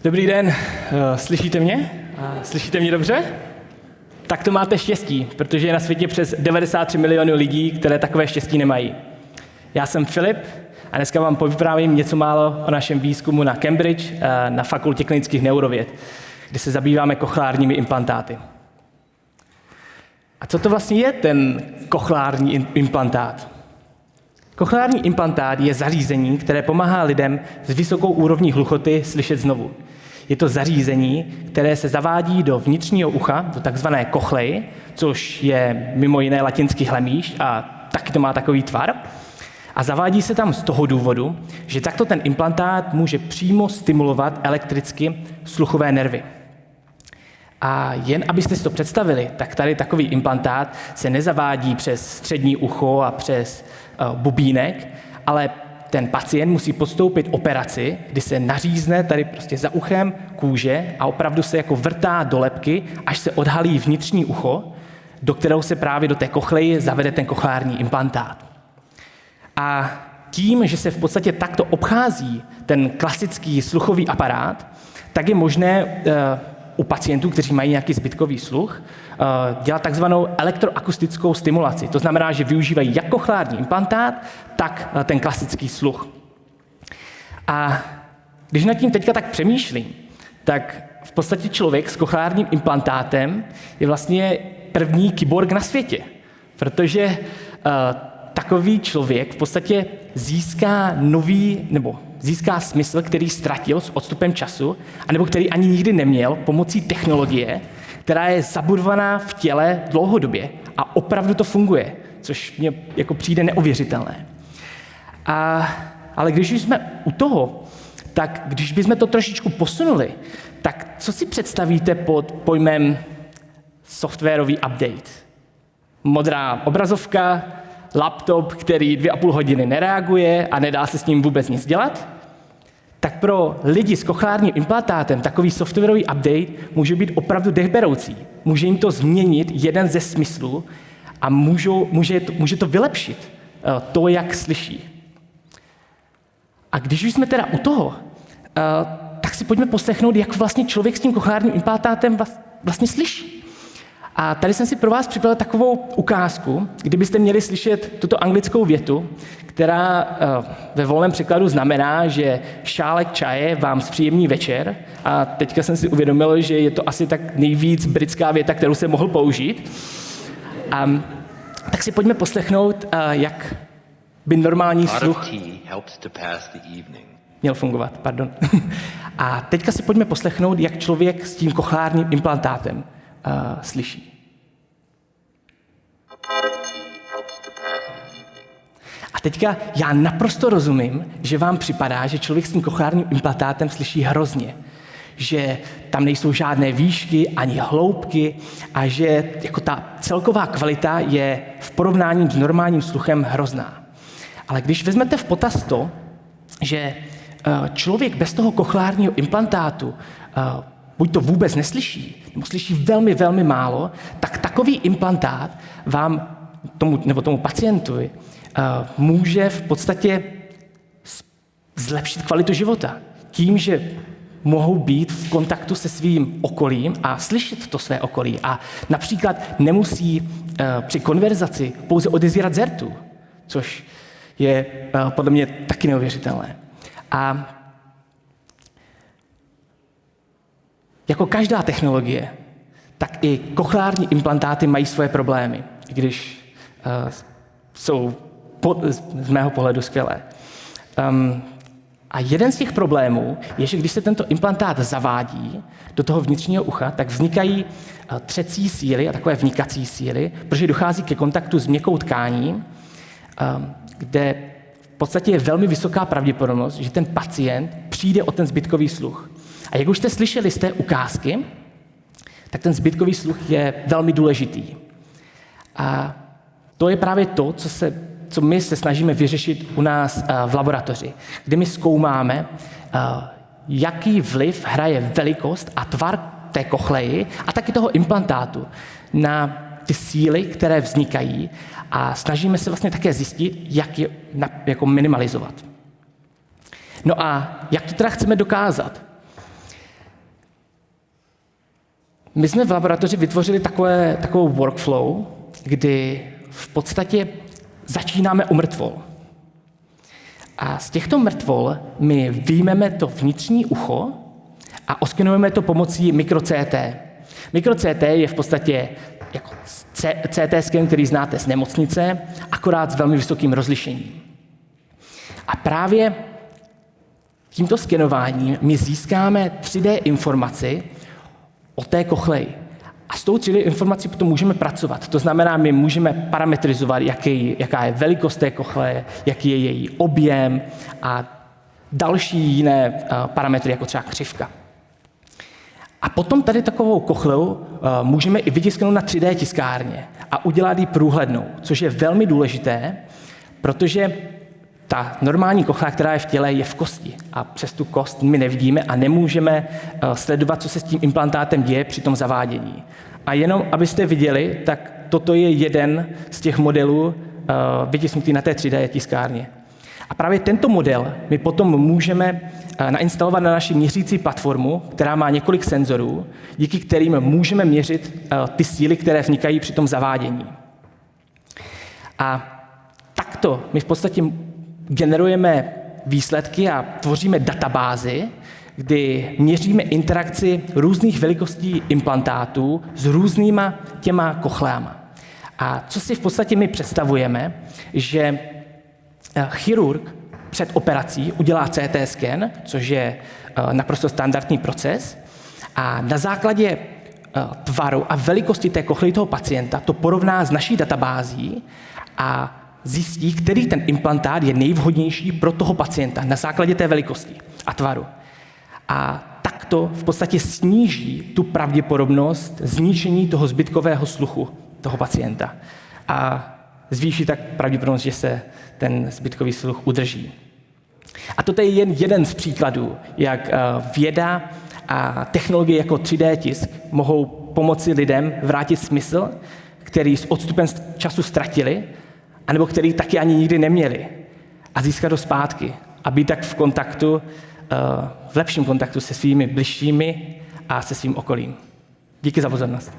Dobrý den, slyšíte mě? Slyšíte mě dobře? Tak to máte štěstí, protože je na světě přes 93 milionů lidí, které takové štěstí nemají. Já jsem Filip a dneska vám povyprávím něco málo o našem výzkumu na Cambridge na Fakultě klinických neurověd, kde se zabýváme kochlárními implantáty. A co to vlastně je ten kochlární implantát? Kochlární implantát je zařízení, které pomáhá lidem s vysokou úrovní hluchoty slyšet znovu. Je to zařízení, které se zavádí do vnitřního ucha, do takzvané kochleji, což je mimo jiné latinský hlemýš a taky to má takový tvar. A zavádí se tam z toho důvodu, že takto ten implantát může přímo stimulovat elektricky sluchové nervy. A jen abyste si to představili, tak tady takový implantát se nezavádí přes střední ucho a přes bubínek, ale ten pacient musí podstoupit operaci, kdy se nařízne tady prostě za uchem kůže a opravdu se jako vrtá do lebky, až se odhalí vnitřní ucho, do kterého se právě do té kochleji zavede ten kochlární implantát. A tím, že se v podstatě takto obchází ten klasický sluchový aparát, tak je možné u pacientů, kteří mají nějaký zbytkový sluch, dělat takzvanou elektroakustickou stimulaci. To znamená, že využívají jak kochlární implantát, tak ten klasický sluch. A když nad tím teďka tak přemýšlím, tak v podstatě člověk s kochlárním implantátem je vlastně první kyborg na světě, protože takový člověk v podstatě získá smysl, který ztratil s odstupem času, anebo který ani nikdy neměl pomocí technologie, která je zabudovaná v těle dlouhodobě a opravdu to funguje, což mně jako přijde neuvěřitelné. Ale když jsme u toho, tak když bychom to trošičku posunuli, tak co si představíte pod pojmem softwarový update? Modrá obrazovka, laptop, který 2,5 hodiny nereaguje a nedá se s ním vůbec nic dělat, tak pro lidi s kochlárním implantátem takový softwarový update může být opravdu dechberoucí. Může jim to změnit jeden ze smyslů a může to vylepšit to, jak slyší. A když už jsme teda u toho, tak si pojďme poslechnout, jak vlastně člověk s tím kochlárním implantátem vlastně slyší. A tady jsem si pro vás připravil takovou ukázku, kdybyste měli slyšet tuto anglickou větu, která ve volném překladu znamená, že šálek čaje vám zpříjemní večer. A teďka jsem si uvědomil, že je to asi tak nejvíc britská věta, kterou jsem mohl použít. Tak si pojďme poslechnout, jak by normální sluch měl fungovat. Pardon. A teďka si pojďme poslechnout, jak člověk s tím kochlárním implantátem slyší. A teďka já naprosto rozumím, že vám připadá, že člověk s tím kochlárním implantátem slyší hrozně. Že tam nejsou žádné výšky ani hloubky a že jako ta celková kvalita je v porovnání s normálním sluchem hrozná. Ale když vezmete v potaz to, že člověk bez toho kochlárního implantátu buď to vůbec neslyší, nebo slyší velmi, velmi málo, tak takový implantát vám, tomu pacientovi, může v podstatě zlepšit kvalitu života. Tím, že mohou být v kontaktu se svým okolím a slyšet to své okolí. A například nemusí při konverzaci pouze odezírat zertu, což je podle mě taky neuvěřitelné. A jako každá technologie, tak i kochlární implantáty mají svoje problémy, i když jsou z mého pohledu skvělé. A jeden z těch problémů je, že když se tento implantát zavádí do toho vnitřního ucha, tak vznikají třecí síly a takové vnikací síly, protože dochází ke kontaktu s měkkou tkání, kde v podstatě je velmi vysoká pravděpodobnost, že ten pacient přijde o ten zbytkový sluch. A jak už jste slyšeli z té ukázky, tak ten zbytkový sluch je velmi důležitý. A to je právě to, co my se snažíme vyřešit u nás v laboratoři, kde my zkoumáme, jaký vliv hraje velikost a tvar té kochleji a taky toho implantátu na ty síly, které vznikají a snažíme se vlastně také zjistit, jak je jako minimalizovat. No a jak to teda chceme dokázat? My jsme v laboratoři vytvořili takovou workflow, kdy v podstatě začínáme u mrtvol. A z těchto mrtvol my vyjmeme to vnitřní ucho a oskenujeme to pomocí mikro-CT. Mikro-CT je v podstatě jako CT sken, který znáte z nemocnice, akorát s velmi vysokým rozlišením. A právě tímto skenováním my získáme 3D informaci o té kochleji. A s tou 3D informací potom můžeme pracovat. To znamená, my můžeme parametrizovat, jaká je velikost té kochleje, jaký je její objem a další jiné parametry, jako třeba křivka. A potom tady takovou kochleu můžeme i vytisknout na 3D tiskárně a udělat ji průhlednou, což je velmi důležité, protože ta normální kochlea, která je v těle, je v kosti a přes tu kost my nevidíme a nemůžeme sledovat, co se s tím implantátem děje při tom zavádění. A jenom, abyste viděli, tak toto je jeden z těch modelů vytisknutý na té 3D tiskárně. A právě tento model my potom můžeme nainstalovat na naši měřící platformu, která má několik senzorů, díky kterým můžeme měřit ty síly, které vznikají při tom zavádění. A takto my v podstatě generujeme výsledky a tvoříme databázi, kdy měříme interakci různých velikostí implantátů s různýma těma kochleama. A co si v podstatě my představujeme, že chirurg před operací udělá CT sken, což je naprosto standardní proces, a na základě tvaru a velikosti té kochleji toho pacienta to porovná s naší databází a zjistí, který ten implantát je nejvhodnější pro toho pacienta na základě té velikosti a tvaru. A takto v podstatě sníží tu pravděpodobnost zničení toho zbytkového sluchu toho pacienta. A zvýší tak pravděpodobnost, že se ten zbytkový sluch udrží. A toto je jen jeden z příkladů, jak věda a technologie jako 3D tisk mohou pomoci lidem vrátit smysl, který s odstupem času ztratili, anebo který taky ani nikdy neměli, a získat ho zpátky a být tak v lepším kontaktu se svými bližšími a se svým okolím. Díky za pozornost.